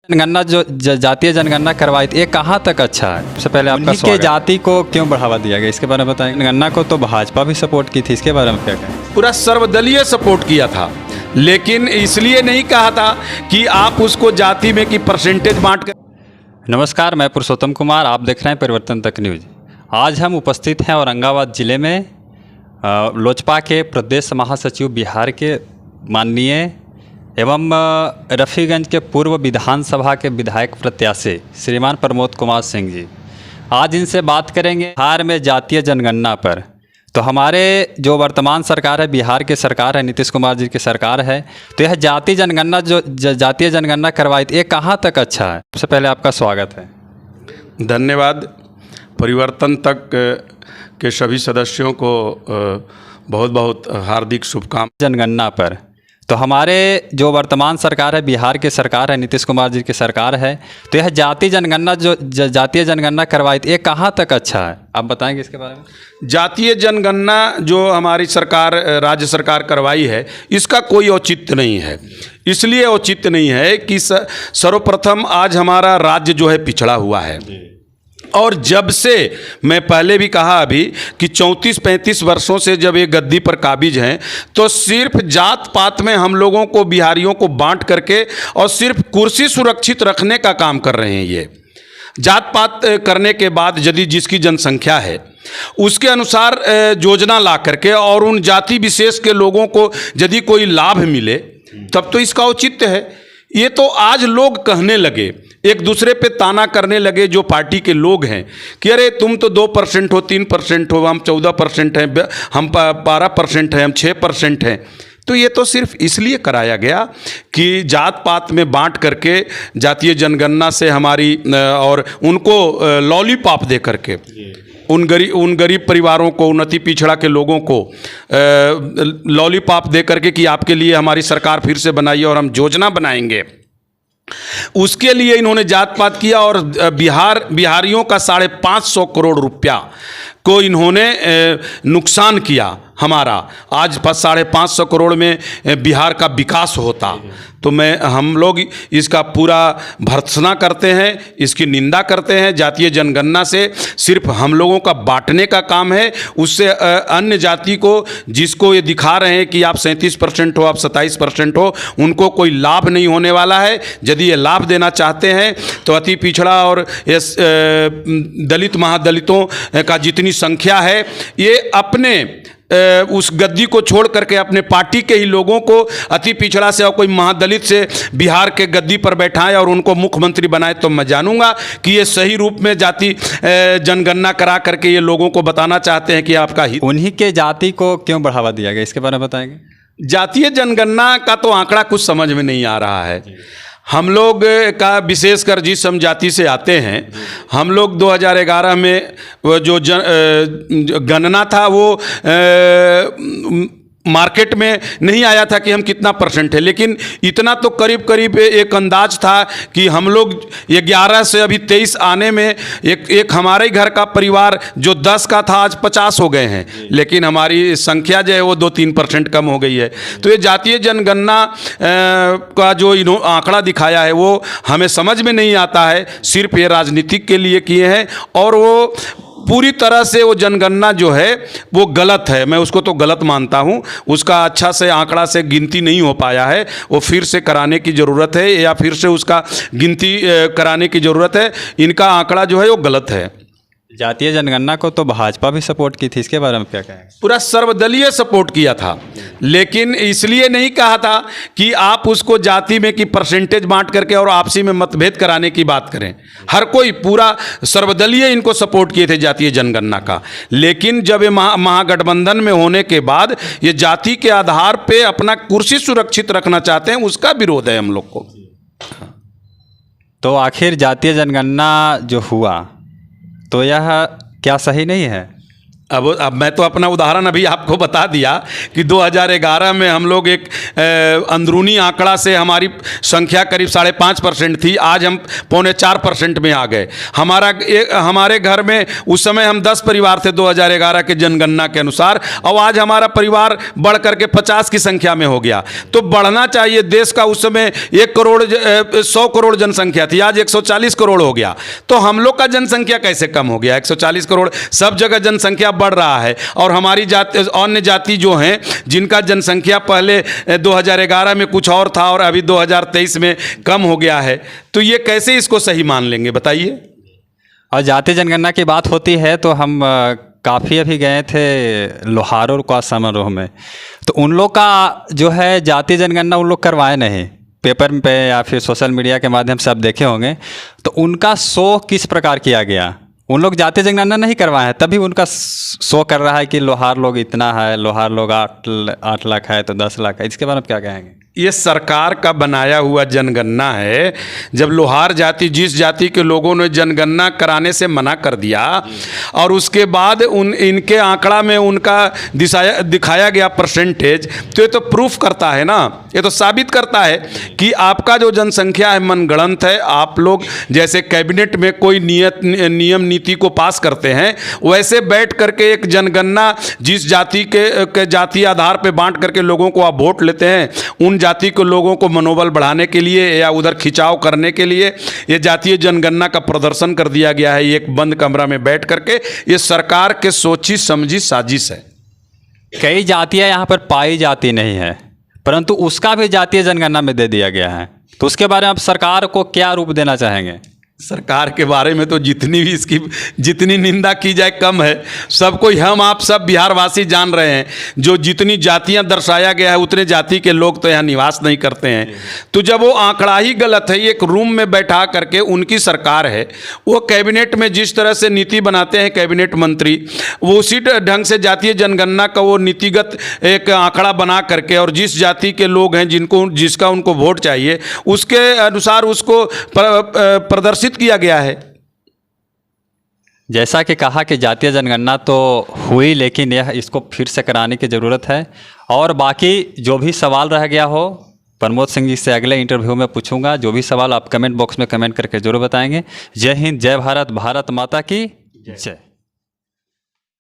जनगणना जो जातीय जनगणना करवाई थी, ये कहाँ तक अच्छा है? सबसे पहले आपका स्वागत। के जाति को क्यों बढ़ावा दिया गया, इसके बारे में बताएं। जनगणना को तो भाजपा भी सपोर्ट की थी, इसके बारे में क्या कहें? पूरा सर्वदलीय सपोर्ट किया था, लेकिन इसलिए नहीं कहा था कि आप उसको जाति में कि परसेंटेज बांट कर। नमस्कार, मैं पुरुषोत्तम कुमार, आप देख रहे हैं परिवर्तन तक न्यूज। आज हम उपस्थित हैं औरंगाबाद जिले में लोजपा के प्रदेश महासचिव बिहार के माननीय एवं रफ़ीगंज के पूर्व विधानसभा के विधायक प्रत्याशी श्रीमान प्रमोद कुमार सिंह जी। आज इनसे बात करेंगे बिहार में जातीय जनगणना पर। तो हमारे जो वर्तमान सरकार है, बिहार की सरकार है, नीतीश कुमार जी की सरकार है, तो यह जातीय जनगणना करवाई थी, ये कहाँ तक अच्छा है? सबसे पहले आपका स्वागत है। धन्यवाद। परिवर्तन तक के सभी सदस्यों को बहुत बहुत हार्दिक शुभकामनाएं। जनगणना पर तो हमारे जो वर्तमान सरकार है, बिहार की सरकार है, नीतीश कुमार जी की सरकार है, तो यह जातीय जनगणना करवाई थी, ये कहाँ तक अच्छा है? आप बताएंगे इसके बारे में। जातीय जनगणना जो हमारी सरकार, राज्य सरकार करवाई है, इसका कोई औचित्य नहीं है। इसलिए औचित्य नहीं है कि सर्वप्रथम आज हमारा राज्य जो है पिछड़ा हुआ है, और जब से, मैं पहले भी कहा अभी कि 34-35 वर्षों से जब ये गद्दी पर काबिज हैं, तो सिर्फ जात पात में हम लोगों को, बिहारियों को बांट करके और सिर्फ कुर्सी सुरक्षित रखने का काम कर रहे हैं। ये जात पात करने के बाद यदि जिसकी जनसंख्या है उसके अनुसार योजना ला करके और उन जाति विशेष के लोगों को यदि कोई लाभ मिले तब तो इसका औचित्य है। ये तो आज लोग कहने लगे, एक दूसरे पे ताना करने लगे जो पार्टी के लोग हैं कि अरे तुम तो 2% हो, 3% हो, हम 14% हैं, हम 12% हैं, हम 6% हैं। तो ये तो सिर्फ इसलिए कराया गया कि जात पात में बांट करके जातीय जनगणना से हमारी और उनको लॉलीपॉप दे करके उन गरीब परिवारों को, उन अति पिछड़ा के लोगों को लॉलीपॉप दे करके कि आपके लिए हमारी सरकार फिर से बनाई और हम योजना बनाएंगे, उसके लिए इन्होंने जात पात किया। और बिहारियों का 550 करोड़ रुपया को इन्होंने नुकसान किया हमारा। आज 550 करोड़ में बिहार का विकास होता तो हम लोग इसका पूरा भर्त्सना करते हैं, इसकी निंदा करते हैं। जातीय जनगणना से सिर्फ हम लोगों का बांटने का काम है, उससे अन्य जाति को, जिसको ये दिखा रहे हैं कि आप 37% हो, आप 27% हो, उनको कोई लाभ नहीं होने वाला है। यदि ये लाभ देना चाहते हैं तो अति पिछड़ा और दलित महादलितों का जितनी संख्या है, ये अपने उस गद्दी को छोड़ करके अपने पार्टी के ही लोगों को अति पिछड़ा से और कोई महादलित से बिहार के गद्दी पर बैठाएं और उनको मुख्यमंत्री बनाए, तो मैं जानूंगा कि ये सही रूप में जाति जनगणना करा करके ये लोगों को बताना चाहते हैं कि आपका हित। उन्हीं के जाति को क्यों बढ़ावा दिया गया, इसके बारे में बताएंगे। जातीय जनगणना का तो आंकड़ा कुछ समझ में नहीं आ रहा है। हम लोग का विशेषकर जिस हम जाति से आते हैं, हम लोग 2011 में वो जो गणना था वो मार्केट में नहीं आया था कि हम कितना % है, लेकिन इतना तो करीब करीब एक अंदाज था कि हम लोग 11 से अभी 23 आने में एक हमारे ही घर का परिवार जो 10 का था आज 50 हो गए हैं, लेकिन हमारी संख्या जो है वो 2-3% कम हो गई है। तो ये जातीय जनगणना का जो आंकड़ा दिखाया है वो हमें समझ में नहीं आता है। सिर्फ ये राजनीतिक के लिए किए हैं और वो पूरी तरह से वो जनगणना जो है वो गलत है। मैं उसको तो गलत मानता हूँ। उसका अच्छा से आंकड़ा से गिनती नहीं हो पाया है, वो फिर से कराने की ज़रूरत है या फिर से उसका गिनती कराने की ज़रूरत है। इनका आंकड़ा जो है वो गलत है। जातीय जनगणना को तो भाजपा भी सपोर्ट की थी, इसके बारे में क्या कहें? पूरा सर्वदलीय सपोर्ट किया था, लेकिन इसलिए नहीं कहा था कि आप उसको जाति में कि परसेंटेज बांट करके और आपसी में मतभेद कराने की बात करें। हर कोई पूरा सर्वदलीय इनको सपोर्ट किए थे जातीय जनगणना का। लेकिन जब ये महागठबंधन में होने के बाद ये जाति के आधार पे अपना कुर्सी सुरक्षित रखना चाहते हैं, उसका विरोध है हम लोग को। तो आखिर जातीय जनगणना जो हुआ तो यह क्या सही नहीं है? अब मैं तो अपना उदाहरण अभी आपको बता दिया कि 2011 में हम लोग एक अंदरूनी आंकड़ा से हमारी संख्या करीब 5.5% थी, आज हम 3.25% में आ गए। हमारे घर में उस समय हम 10 परिवार थे 2011 के जनगणना के अनुसार, और आज हमारा परिवार बढ़ करके 50 की संख्या में हो गया। तो बढ़ना चाहिए। देश का उस समय 100 करोड़ जनसंख्या थी, आज 140 करोड़ हो गया। तो हम लोग का जनसंख्या कैसे कम हो गया? 140 करोड़, सब जगह जनसंख्या बढ़ रहा है, और हमारी जाति, अन्य जाति जो हैं जिनका जनसंख्या पहले 2011 में कुछ और था और अभी 2023 में कम हो गया है, तो ये कैसे इसको सही मान लेंगे बताइए? और जातीय जनगणना की बात होती है तो हम काफ़ी अभी गए थे लोहारों का समारोह में, तो उन लोग का जो है जातीय जनगणना उन लोग करवाए नहीं, पेपर पे या फिर सोशल मीडिया के माध्यम से आप देखे होंगे। तो उनका शो किस प्रकार किया गया, उन लोग जातीय जनगणना नहीं करवाए हैं, तभी उनका शो कर रहा है कि लोहार लोग इतना है, लोहार लोग 8 लाख है तो 10 लाख है। इसके बारे में क्या कहेंगे? ये सरकार का बनाया हुआ जनगणना है। जब लोहार जाति, जिस जाति के लोगों ने जनगणना कराने से मना कर दिया और उसके बाद इनके आंकड़ा में उनका दिखाया गया परसेंटेज, तो ये तो प्रूफ करता है ना, ये तो साबित करता है कि आपका जो जनसंख्या है मनगढ़ंत है। आप लोग जैसे कैबिनेट में कोई नियम नीति को पास करते हैं, वैसे बैठ करके एक जनगणना जिस जाति के जाति आधार पर बांट करके लोगों को आप वोट लेते हैं, उन जाति के लोगों को मनोबल बढ़ाने के लिए या उधर खिंचाव करने के लिए ये जातीय जनगणना का प्रदर्शन कर दिया गया है एक बंद कमरा में बैठ करके। ये सरकार के सोची समझी साजिश है। कई जातियां यहाँ पर पाई जाती नहीं है, परंतु उसका भी जातीय जनगणना में दे दिया गया है, तो उसके बारे में आप सरकार को क्या रूप देना चाहेंगे? सरकार के बारे में तो जितनी भी इसकी जितनी निंदा की जाए कम है। सबको हम आप सब बिहारवासी जान रहे हैं, जो जितनी जातियां दर्शाया गया है उतने जाति के लोग तो यहाँ निवास नहीं करते हैं। तो जब वो आंकड़ा ही गलत है, एक रूम में बैठा करके उनकी सरकार है, वो कैबिनेट में जिस तरह से नीति बनाते हैं कैबिनेट मंत्री, वो उसी ढंग से जातीय जनगणना का वो नीतिगत एक आंकड़ा बना करके, और जिस जाति के लोग हैं जिसका उनको वोट चाहिए उसके अनुसार उसको प्रदर्शित किया गया है। जैसा कि कहा कि जातीय जनगणना तो हुई, लेकिन यह इसको फिर से कराने की ज़रूरत है। और बाकी जो भी सवाल रह गया हो प्रमोद सिंह जी से अगले इंटरव्यू में पूछूंगा। जो भी सवाल आप कमेंट बॉक्स में कमेंट करके जरूर बताएंगे। जय हिंद, जय भारत, भारत माता की जय।